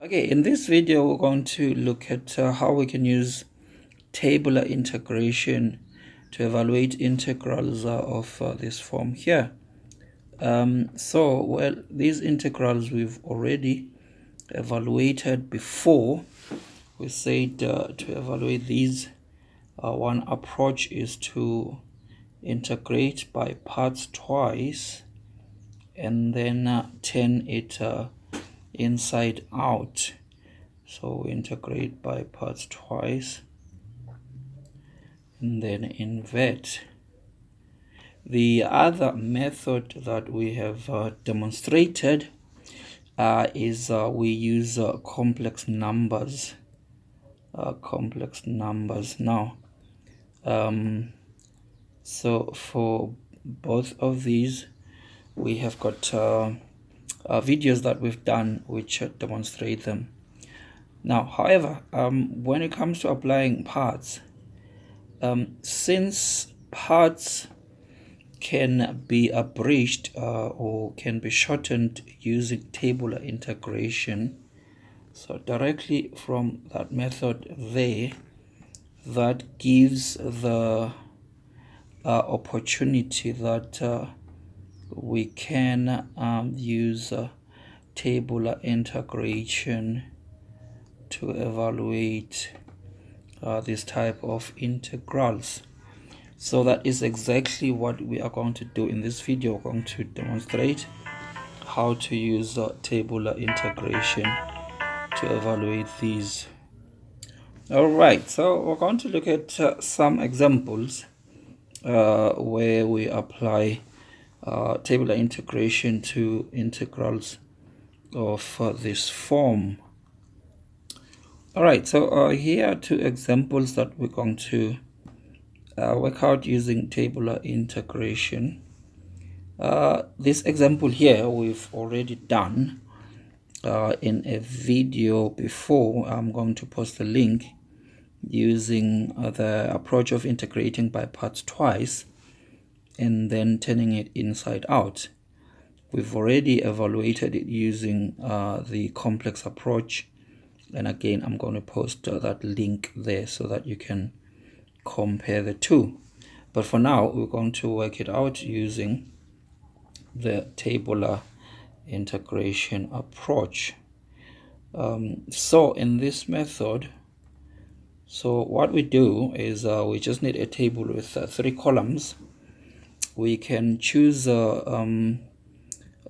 Okay, in this video we're going to look at how we can use tabular integration to evaluate integrals of this form here. Well, these integrals we've already evaluated before. We said to evaluate these, one approach is to integrate by parts twice and then turn it inside out. So we integrate by parts twice and then invert. The other method that we have demonstrated is we use complex numbers. Now, so for both of these, we have got videos that we've done which demonstrate them. Now, however, when it comes to applying parts, since parts can be abridged or can be shortened using tabular integration, so directly from that method there, that gives the opportunity that we can use tabular integration to evaluate this type of integrals. So that is exactly what we are going to do in this video. We're going to demonstrate how to use tabular integration to evaluate these. All right, so we're going to look at some examples where we apply tabular integration to integrals of this form. All right, so here are two examples that we're going to work out using tabular integration. This example here we've already done in a video before. I'm going to post the link using the approach of integrating by parts twice and then turning it inside out. We've already evaluated it using the complex approach, and again I'm going to post that link there so that you can compare the two. But for now we're going to work it out using the tabular integration approach. So in this method, so what we do is we just need a table with 3 columns. We can choose any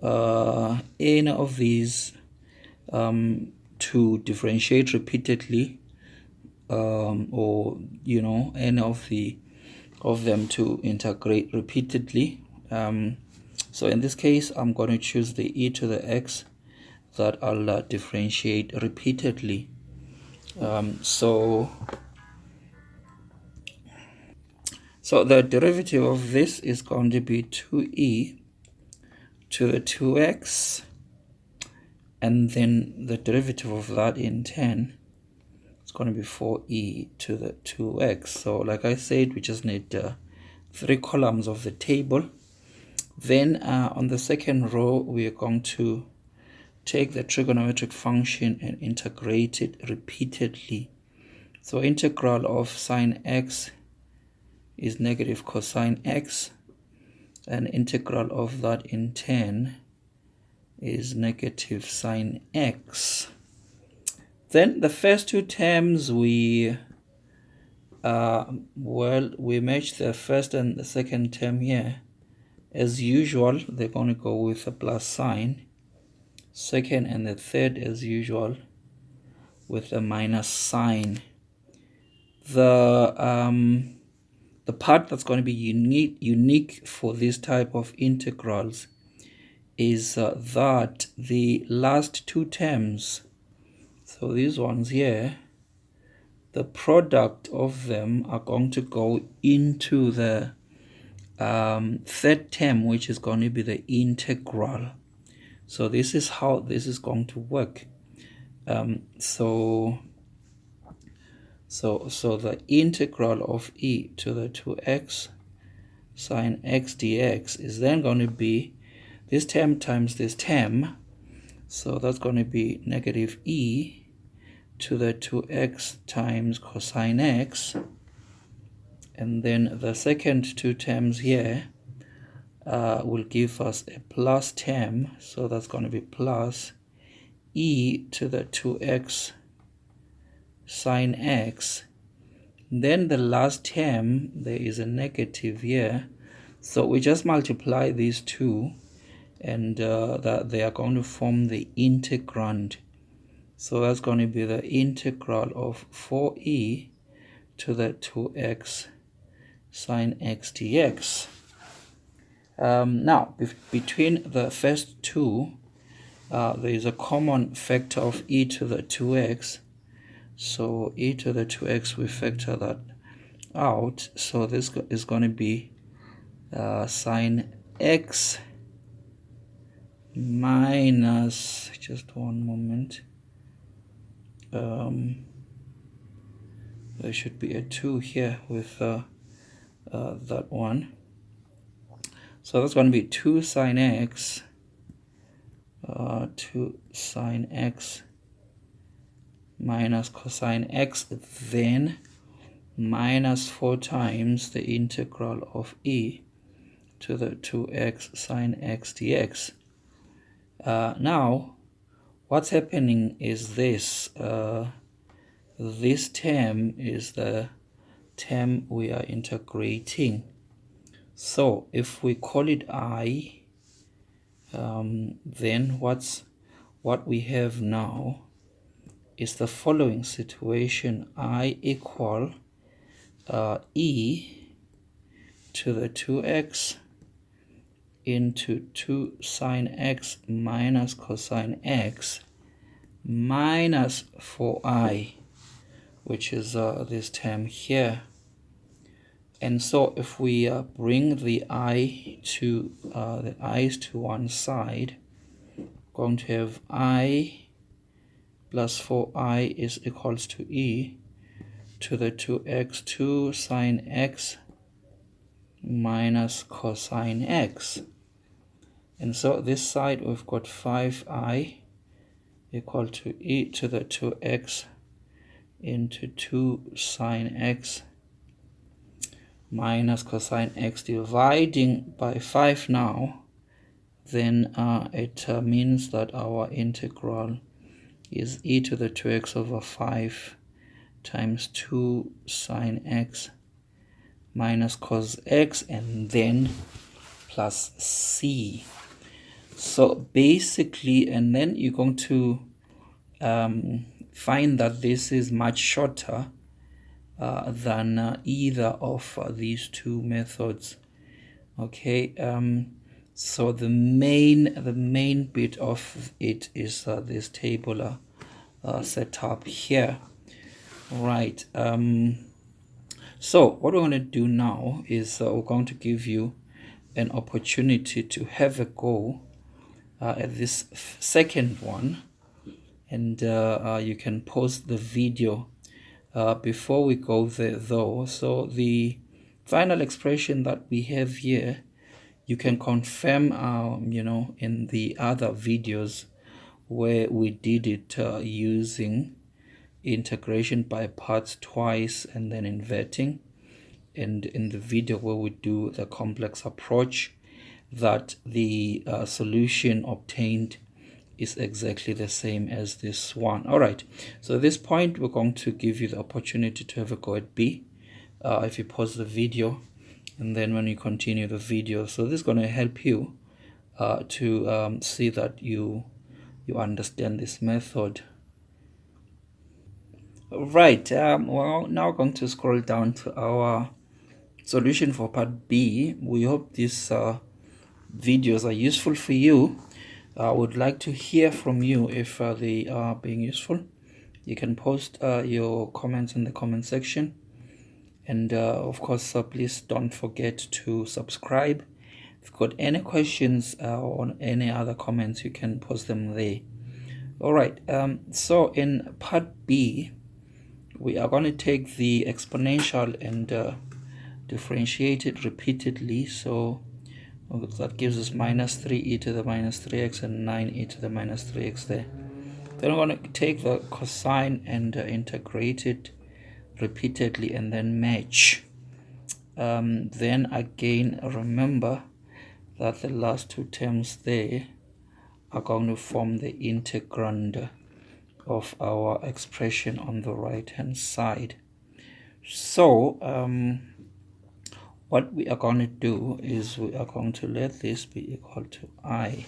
of these to differentiate repeatedly, or any of them to integrate repeatedly. So in this case I'm going to choose the e to the x that I'll differentiate repeatedly. So the derivative of this is going to be 2e to the 2x, and then the derivative of that in 10 is going to be 4e to the 2x. So like I said, we just need 3 columns of the table. Then on the second row we are going to take the trigonometric function and integrate it repeatedly. So integral of sine x is negative cosine x, and integral of that in 10 is negative sine x. Then the first two terms we match the first and the second term here. As usual, they're going to go with a plus sign. Second and the third, as usual, with a minus sign. The part that's going to be unique for this type of integrals is that the last two terms, so these ones here, the product of them are going to go into the third term, which is going to be the integral. So this is how this is going to work. So the integral of e to the 2x sine x dx is then going to be this term times this term, So that's going to be negative e to the 2x times cosine x. And then the second two terms here will give us a plus term. So that's going to be plus e to the 2x sine x. Then the last term, there is a negative here. So we just multiply these two, and that they are going to form the integrand. So that's going to be the integral of 4e to the 2x sine x dx. Now, between the first two, there is a common factor of e to the 2x. So e to the 2x, we factor that out. So this is going to be sine x minus, just one moment, there should be a 2 here with that one. So that's going to be 2 sine x, 2 sine x minus cosine x, then minus 4 times the integral of e to the 2x sine x dx. Now, what's happening is this. This term is the term we are integrating. So if we call it I, then what we have now is the following situation. I equal e to the 2x into 2 sine x minus cosine x minus 4i, which is this term here. And so if we bring the i's to one side, we're going to have I plus 4i is equals to e to the 2x 2 sine x minus cosine x. And so this side we've got 5i equal to e to the 2x into 2 sine x minus cosine x, dividing by 5 now, then it means that our integral is e to the 2x over 5 times 2 sine x minus cos x, and then plus c. So basically, and then you're going to find that this is much shorter than either of these two methods. Okay, so the main bit of it is this tabular setup here, right? So what we're going to do now is we're going to give you an opportunity to have a go at this second one, and you can pause the video before we go there though. So the final expression that we have here, you can confirm in the other videos where we did it using integration by parts twice and then inverting, and in the video where we do the complex approach, that the solution obtained is exactly the same as this one. All right, so at this point we're going to give you the opportunity to have a go at B. If you pause the video and then when you continue the video, so this is going to help you to see that you understand this method. Right, well, now we're going to scroll down to our solution for part B. We hope these videos are useful for you. I would like to hear from you if they are being useful. You can post your comments in the comment section, and of course please don't forget to subscribe. If you've got any questions or any other comments, you can post them there. All right, so in part B we are going to take the exponential and differentiate it repeatedly. So That gives us minus 3e to the minus 3x and 9e to the minus 3x there. Then we're going to take the cosine and integrate it repeatedly and then match. Then again, remember that the last two terms there are going to form the integrand of our expression on the right hand side. So what we are going to do is we are going to let this be equal to I.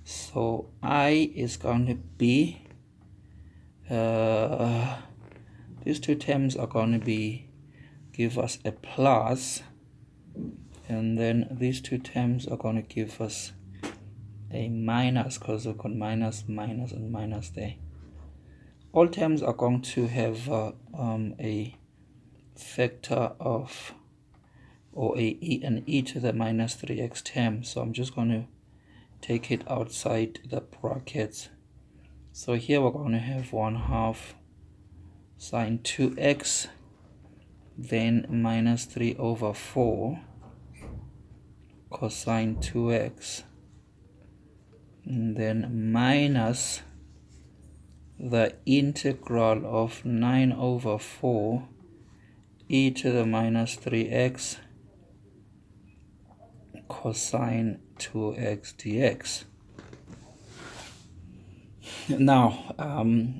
So I is going to be these two terms are going to give us a plus, and then these two terms are going to give us a minus, because we've got minus, minus, and minus there. All terms are going to have a factor of, or an e to the minus 3x term. So I'm just going to take it outside the brackets. So here we're going to have 1/2 sine 2x, then minus 3/4 cosine 2x, and then minus the integral of 9/4 e to the minus 3x cosine 2x dx. Now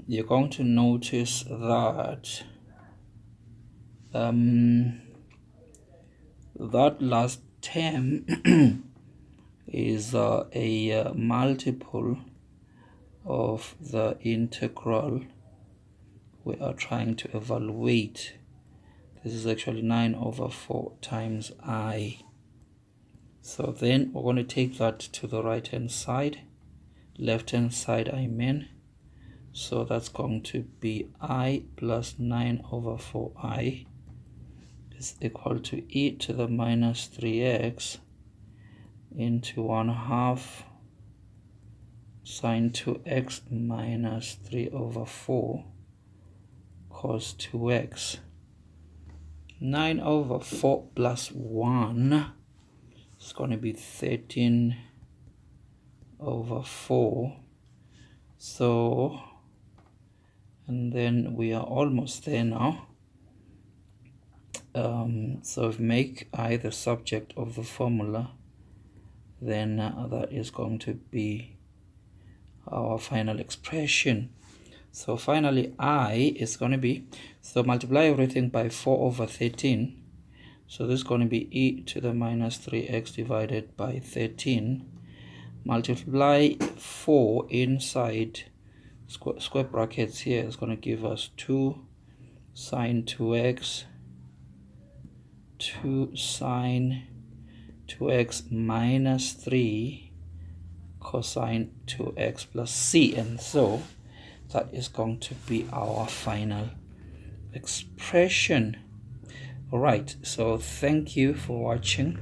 you're going to notice that that last term is a multiple of the integral we are trying to evaluate. This is actually 9/4 times I. So then we're going to take that to the right hand side, left hand side I mean. So that's going to be I plus 9/4I is equal to e to the minus 3x into 1/2 sine 2x minus 3/4 cos 2x. 9/4 plus 1 is going to be 13/4. So, and then we are almost there now. So if make I the subject of the formula, then that is going to be our final expression. So finally I is going to be, so multiply everything by 4/13. So this is going to be e to the minus 3x divided by 13. Multiply 4 inside square brackets here is going to give us 2 sine 2x, 2 sine 2x minus 3 cosine 2x plus c, and so that is going to be our final expression. All right, so thank you for watching.